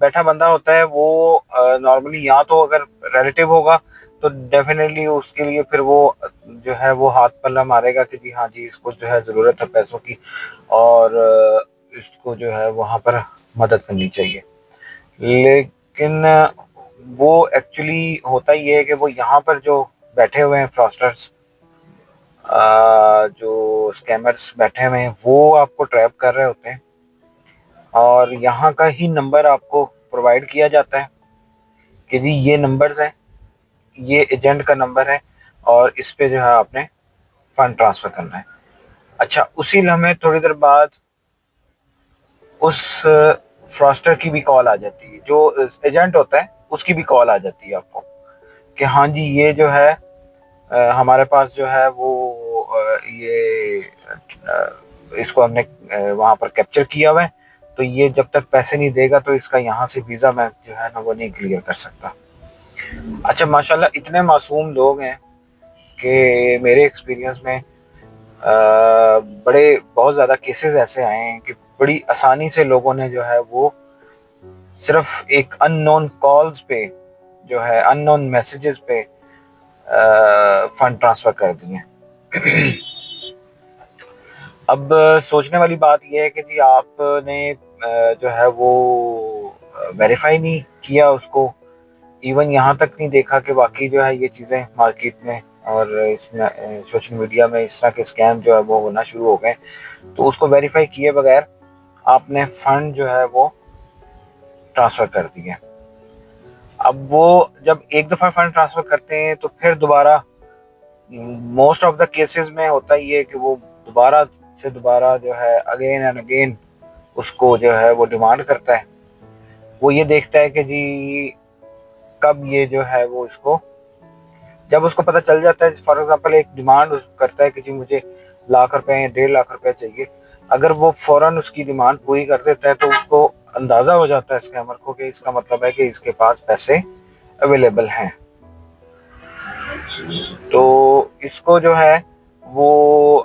بیٹھا بندہ ہوتا ہے وہ نارملی یا تو اگر ریلیٹیو ہوگا تو ڈیفینیٹلی اس کے لیے پھر وہ جو ہے وہ ہاتھ پلہ مارے گا کہ جی ہاں جی اس کو جو ہے ضرورت ہے پیسوں کی اور اس کو جو ہے وہاں پر مدد کرنی چاہیے. لیکن وہ ایکچولی ہوتا یہ ہے کہ وہ یہاں پر جو بیٹھے ہوئے ہیں فراسٹرز، جو اسکیمرز بیٹھے ہوئے ہیں، وہ آپ کو ٹریپ کر رہے ہوتے ہیں اور یہاں کا ہی نمبر آپ کو پرووائڈ کیا جاتا ہے کہ جی یہ نمبرز ہیں، یہ ایجنٹ کا نمبر ہے اور اس پہ جو ہے آپ نے فنڈ ٹرانسفر کرنا ہے. اچھا، اسی لمحے تھوڑی دیر بعد اس فراسٹر کی بھی کال آ جاتی ہے، جو ایجنٹ ہوتا ہے اس کی بھی کال آ جاتی ہے آپ کو کہ ہاں جی یہ جو ہے ہمارے پاس جو ہے وہ یہ اس کو ہم نے وہاں پر کیپچر کیا ہوا ہے، تو یہ جب تک پیسے نہیں دے گا تو اس کا یہاں سے ویزا میں جو ہے نا وہ نہیں کلیئر کر سکتا. اچھا ماشاءاللہ اتنے معصوم لوگ ہیں کہ میرے ایکسپیرینس میں بہت زیادہ کیسز ایسے آئے ہیں کہ بڑی آسانی سے لوگوں نے جو ہے وہ صرف ایک ان نون کالز پہ جو ہے ان نون میسیجز پہ فنڈ ٹرانسفر کر دیے. اب سوچنے والی بات یہ ہے کہ جی آپ نے جو ہے وہ ویریفائی نہیں کیا اس کو، ایون یہاں تک نہیں دیکھا کہ واقعی جو ہے یہ چیزیں مارکیٹ میں اور اس میں سوشل میڈیا میں اس طرح کے اسکیم جو ہے وہ ہونا شروع ہو گئے، تو اس کو ویریفائی کیے بغیر آپ نے فنڈ جو ہے وہ ٹرانسفر کر دیے. اب وہ جب ایک دفعہ فنڈ ٹرانسفر کرتے ہیں تو پھر دوبارہ موسٹ آف دا کیسز میں ہوتا یہ ہے کہ وہ دوبارہ جو ہے اگین اینڈ اگین اس کو جو ہے وہ ڈیمانڈ کرتا ہے. وہ یہ دیکھتا ہے کہ جی کب یہ جو ہے وہ اس کو، جب اس کو پتہ چل جاتا ہے فار ایگزامپل ایک ڈیمانڈ کرتا ہے کہ جی مجھے ₹1,00,000 یا ₹1,50,000 چاہیے، اگر وہ فوراً اس کی ڈیمانڈ پوری کر دیتا ہے تو اس کو اندازہ ہو جاتا ہے اسکیمر کو کہ اس کا مطلب ہے کہ اس کے پاس پیسے اویلیبل ہیں. تو اس کو جو ہے وہ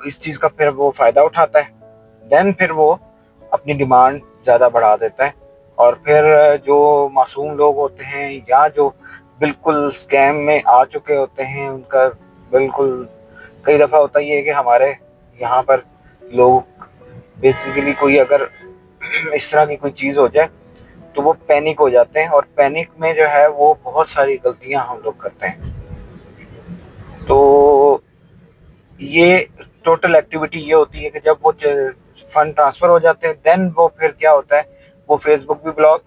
اس چیز کا پھر وہ فائدہ اٹھاتا ہے، دین پھر وہ اپنی ڈیمانڈ زیادہ بڑھا دیتا ہے اور پھر جو معصوم لوگ ہوتے ہیں یا جو بالکل اسکیم میں آ چکے ہوتے ہیں ان کا بالکل کئی دفعہ ہوتا یہ ہے کہ ہمارے یہاں پر لوگ بیسیکلی کوئی اگر اس طرح کی کوئی چیز ہو جائے تو وہ پینک ہو جاتے ہیں اور پینک میں جو ہے وہ بہت ساری غلطیاں ہم لوگ کرتے ہیں. تو یہ ٹوٹل ایکٹیویٹی یہ ہوتی ہے کہ جب وہ فنڈ ٹرانسفر ہو جاتے ہیں دین وہ پھر کیا ہوتا ہے، وہ فیس بک بھی بلاک،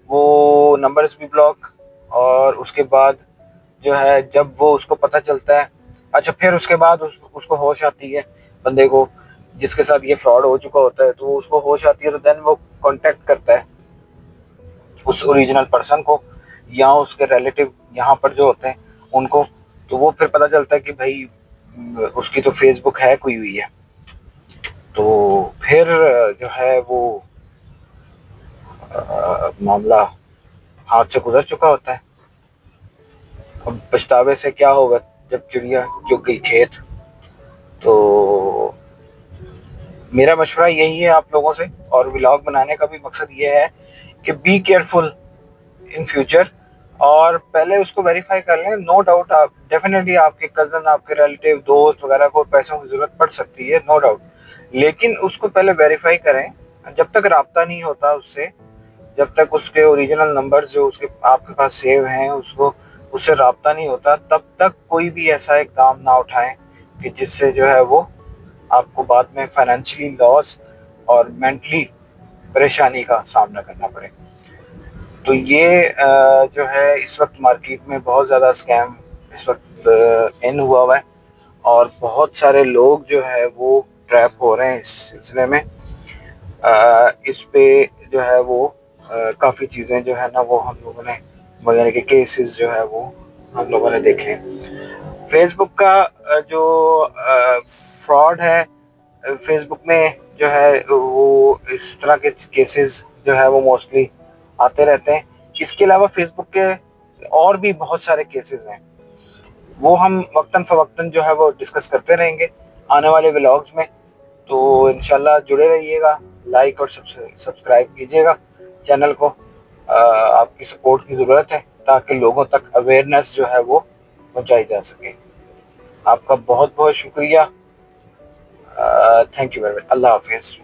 وہ نمبرز بھی بلاک، اور اس کے بعد جو ہے جب وہ اس کو پتہ چلتا ہے، اچھا پھر اس کے بعد اس کو ہوش آتی ہے بندے کو جس کے ساتھ یہ فراڈ ہو چکا ہوتا ہے، تو اس کو ہوش آتی ہے تو دین وہ کانٹیکٹ کرتا ہے اس اوریجنل پرسن کو یا اس کے ریلیٹیو یہاں پر جو ہوتے ہیں ان کو. تو وہ پھر پتہ چلتا ہے کہ بھائی اس کی تو فیس بک ہیک ہوئی ہوئی ہے. تو پھر جو ہے وہ معاملہ ہاتھ سے گزر چکا ہوتا ہے. اب پچھتاوے سے کیا ہوگا جب چڑیا چگ گئی کھیت. تو میرا مشورہ یہی ہے آپ لوگوں سے، اور ولاگ بنانے کا بھی مقصد یہ ہے کہ بی کیئرفل ان فیوچر، اور پہلے اس کو ویریفائی کر لیں. نو ڈاؤٹ آپ ڈیفینیٹلی آپ کے کزن، آپ کے ریلیٹیو، دوست وغیرہ کو پیسوں کی ضرورت پڑ سکتی ہے، نو ڈاؤٹ، لیکن اس کو پہلے ویریفائی کریں. جب تک رابطہ نہیں ہوتا اس سے، جب تک اس کے اوریجنل نمبر جو اس کے آپ کے پاس سیو ہیں اس سے رابطہ نہیں ہوتا، تب تک کوئی بھی ایسا اقدام نہ اٹھائیں کہ جس سے جو ہے وہ آپ کو بعد میں فائنینشلی لاس اور مینٹلی پریشانی کا سامنا کرنا پڑے. تو یہ جو ہے اس وقت مارکیٹ میں بہت زیادہ اسکیم اس وقت ان ہوا ہوا ہے اور بہت سارے لوگ جو ہے وہ ٹریپ ہو رہے ہیں اس سلسلے میں. اس پہ جو ہے وہ کافی چیزیں جو ہے نا وہ ہم لوگوں نے وغیرہ کے کیسز جو ہے وہ ہم لوگوں نے دیکھے. فیس بک کا جو فراڈ ہے، فیس بک میں جو ہے وہ اس طرح کے کیسز جو ہے وہ موسٹلی آتے رہتے ہیں. اس کے علاوہ فیس بک کے اور بھی بہت سارے کیسز ہیں، وہ ہم وقتاً فوقتاً جو ہے وہ ڈسکس کرتے رہیں گے آنے والے ولاگز میں. تو انشاءاللہ جڑے رہیے گا، لائک اور سبسکرائب کیجیے گا چینل کو آپ کی سپورٹ کی ضرورت ہے تاکہ لوگوں تک اویئرنیس جو ہے وہ پہنچائی جا سکے. آپ کا بہت بہت شکریہ. Thank you very much. اللہ حافظ.